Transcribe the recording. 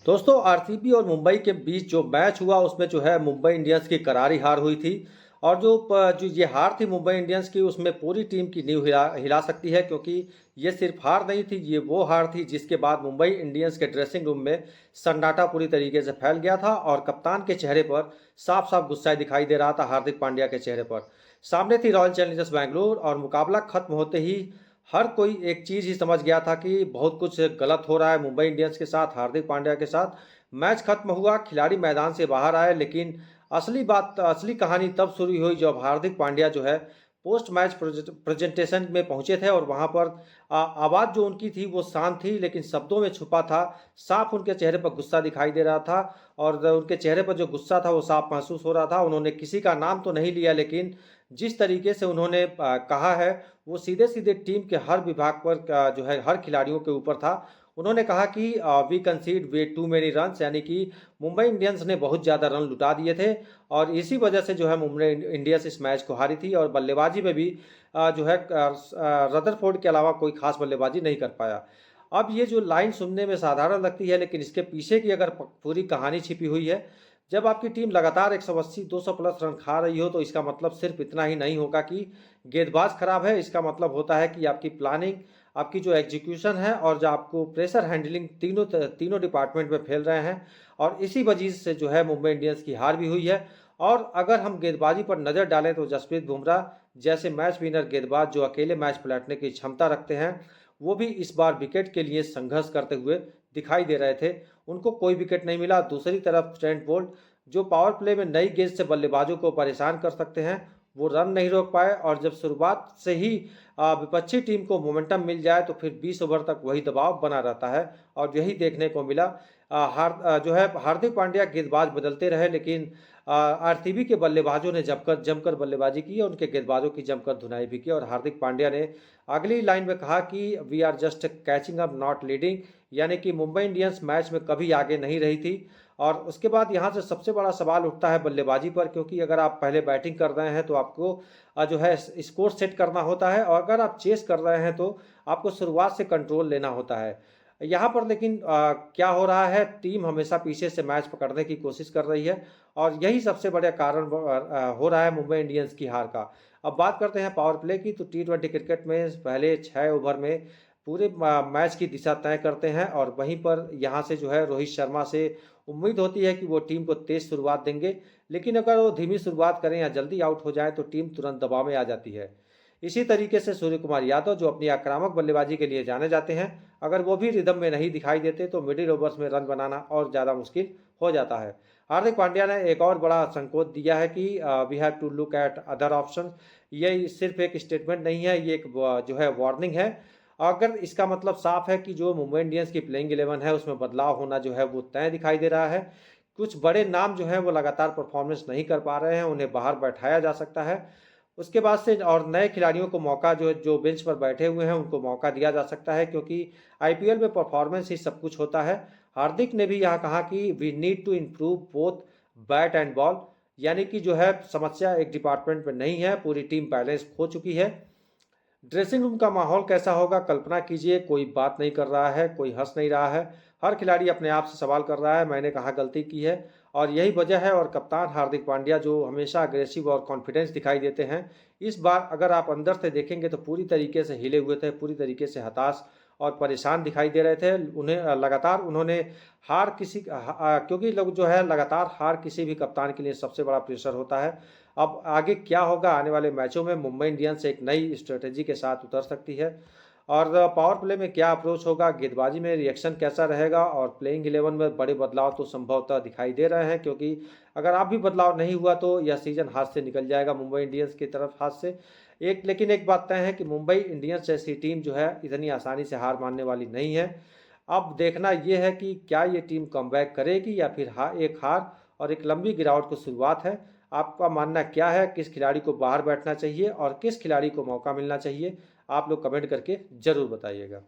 दोस्तों आरसीबी और मुंबई के बीच जो मैच हुआ उसमें जो है मुंबई इंडियंस की करारी हार हुई थी। और जो ये हार थी मुंबई इंडियंस की, उसमें पूरी टीम की नींव हिला हिला सकती है, क्योंकि ये सिर्फ हार नहीं थी, ये वो हार थी जिसके बाद मुंबई इंडियंस के ड्रेसिंग रूम में सन्नाटा पूरी तरीके से फैल गया था और कप्तान के चेहरे पर साफ साफ गुस्सा दिखाई दे रहा था। हार्दिक पांड्या के चेहरे पर सामने थी रॉयल चैलेंजर्स बैंगलोर और मुकाबला खत्म होते ही हर कोई एक चीज़ ही समझ गया था कि बहुत कुछ गलत हो रहा है मुंबई इंडियंस के साथ, हार्दिक पांड्या के साथ। मैच खत्म हुआ, खिलाड़ी मैदान से बाहर आए, लेकिन असली कहानी तब शुरू हुई जब हार्दिक पांड्या जो है पोस्ट मैच प्रेजेंटेशन में पहुंचे थे और वहां पर आवाज़ जो उनकी थी वो शांत थी, लेकिन शब्दों में छुपा था। साफ उनके चेहरे पर गुस्सा दिखाई दे रहा था और उनके चेहरे पर जो गुस्सा था वो साफ महसूस हो रहा था। उन्होंने किसी का नाम तो नहीं लिया, लेकिन जिस तरीके से उन्होंने कहा है वो सीधे सीधे टीम के हर विभाग पर जो है हर खिलाड़ियों के ऊपर था। उन्होंने कहा कि we concede way too many runs, यानी कि मुंबई इंडियंस ने बहुत ज़्यादा रन लुटा दिए थे और इसी वजह से जो है मुंबई इंडियंस इस मैच को हारी थी। और बल्लेबाजी में भी जो है रदरफोर्ड के अलावा कोई खास बल्लेबाजी नहीं कर पाया। अब ये जो लाइन सुनने में साधारण लगती है, लेकिन इसके पीछे की अगर पूरी कहानी छिपी हुई है। जब आपकी टीम लगातार 180-200 प्लस रन खा रही हो तो इसका मतलब सिर्फ इतना ही नहीं होगा कि गेंदबाज खराब है। इसका मतलब होता है कि आपकी प्लानिंग, आपकी जो एग्जीक्यूशन है और जो आपको प्रेशर हैंडलिंग, तीनों तीनों डिपार्टमेंट में फैल रहे हैं। और इसी वजह से जो है मुंबई इंडियंस की हार भी हुई है। और अगर हम गेंदबाजी पर नज़र डालें तो जसप्रीत बुमराह जैसे मैच विनर गेंदबाज जो अकेले मैच पलटने की क्षमता रखते हैं, वो भी इस बार विकेट के लिए संघर्ष करते हुए दिखाई दे रहे थे। उनको कोई विकेट नहीं मिला। दूसरी तरफ ट्रेंट बोल्ट जो पावर प्ले में नई गेंद से बल्लेबाजों को परेशान कर सकते हैं, वो रन नहीं रोक पाए। और जब शुरुआत से ही विपक्षी टीम को मोमेंटम मिल जाए तो फिर 20 ओवर तक वही दबाव बना रहता है और यही देखने को मिला। जो है हार्दिक पांड्या गेंदबाज बदलते रहे, लेकिन आरसीबी के बल्लेबाजों ने जमकर बल्लेबाजी की और उनके गेंदबाजों की जमकर धुनाई भी की। और हार्दिक पांड्या ने अगली लाइन में कहा कि we are just catching up not leading, यानी कि मुंबई इंडियंस मैच में कभी आगे नहीं रही थी। और उसके बाद यहाँ से सबसे बड़ा सवाल उठता है बल्लेबाजी पर, क्योंकि अगर आप पहले बैटिंग कर रहे हैं तो आपको जो है स्कोर सेट करना होता है और अगर आप चेस कर रहे हैं तो आपको शुरुआत से कंट्रोल लेना होता है। यहाँ पर लेकिन क्या हो रहा है, टीम हमेशा पीछे से मैच पकड़ने की कोशिश कर रही है और यही सबसे बड़ा कारण हो रहा है मुंबई इंडियंस की हार का। अब बात करते हैं पावर प्ले की, तो टी20 क्रिकेट में पहले 6 ओवर में पूरे मैच की दिशा तय करते हैं और वहीं पर यहाँ से जो है रोहित शर्मा से उम्मीद होती है कि वो टीम को तेज शुरुआत देंगे, लेकिन अगर वो धीमी शुरुआत करें या जल्दी आउट हो जाए तो टीम तुरंत दबाव में आ जाती है। इसी तरीके से सूर्य कुमार यादव जो अपनी आक्रामक बल्लेबाजी के लिए जाने जाते हैं, अगर वो भी रिदम में नहीं दिखाई देते तो मिडिल ओवर्स में रन बनाना और ज़्यादा मुश्किल हो जाता है। हार्दिक पांड्या ने एक और बड़ा संकेत दिया है कि we have to look at other option. ये सिर्फ एक स्टेटमेंट नहीं है, ये एक जो है वार्निंग है। अगर इसका मतलब साफ है कि जो मुंबई इंडियंस की प्लेइंग 11 है उसमें बदलाव होना जो है वो तय दिखाई दे रहा है। कुछ बड़े नाम जो हैं वो लगातार परफॉर्मेंस नहीं कर पा रहे हैं, उन्हें बाहर बैठाया जा सकता है। उसके बाद से और नए खिलाड़ियों को मौका जो जो बेंच पर बैठे हुए हैं उनको मौका दिया जा सकता है, क्योंकि आईपीएल में परफॉर्मेंस ही सब कुछ होता है। हार्दिक ने भी यहाँ कहा कि we need to improve both bat and ball, यानी कि जो है समस्या एक डिपार्टमेंट में नहीं है, पूरी टीम बैलेंस खो चुकी है। ड्रेसिंग रूम का माहौल कैसा होगा कल्पना कीजिए, कोई बात नहीं कर रहा है, कोई हंस नहीं रहा है, हर खिलाड़ी अपने आप से सवाल कर रहा है मैंने कहाँ गलती की है। और यही वजह है। और कप्तान हार्दिक पांड्या जो हमेशा अग्रेसिव और कॉन्फिडेंस दिखाई देते हैं, इस बार अगर आप अंदर से देखेंगे तो पूरी तरीके से हिले हुए थे, पूरी तरीके से हताश और परेशान दिखाई दे रहे थे। उन्हें लगातार उन्होंने क्योंकि लोग जो है लगातार हार किसी भी कप्तान के लिए सबसे बड़ा प्रेशर होता है। अब आगे क्या होगा आने वाले मैचों में, मुंबई इंडियंस एक नई स्ट्रेटेजी के साथ उतर सकती है और पावर प्ले में क्या अप्रोच होगा, गेंदबाजी में रिएक्शन कैसा रहेगा और प्लेइंग 11 में बड़े बदलाव तो संभवतः दिखाई दे रहे हैं, क्योंकि अगर आप भी बदलाव नहीं हुआ तो यह सीजन हाथ से निकल जाएगा मुंबई इंडियंस की तरफ हाथ से। लेकिन एक बात तय है कि मुंबई इंडियंस जैसी टीम जो है इतनी आसानी से हार मानने वाली नहीं है। अब देखना यह है कि क्या ये टीम कमबैक करेगी या फिर एक हार और एक लंबी गिरावट की शुरुआत है। आपका मानना क्या है, किस खिलाड़ी को बाहर बैठना चाहिए और किस खिलाड़ी को मौका मिलना चाहिए? आप लोग कमेंट करके ज़रूर बताइएगा।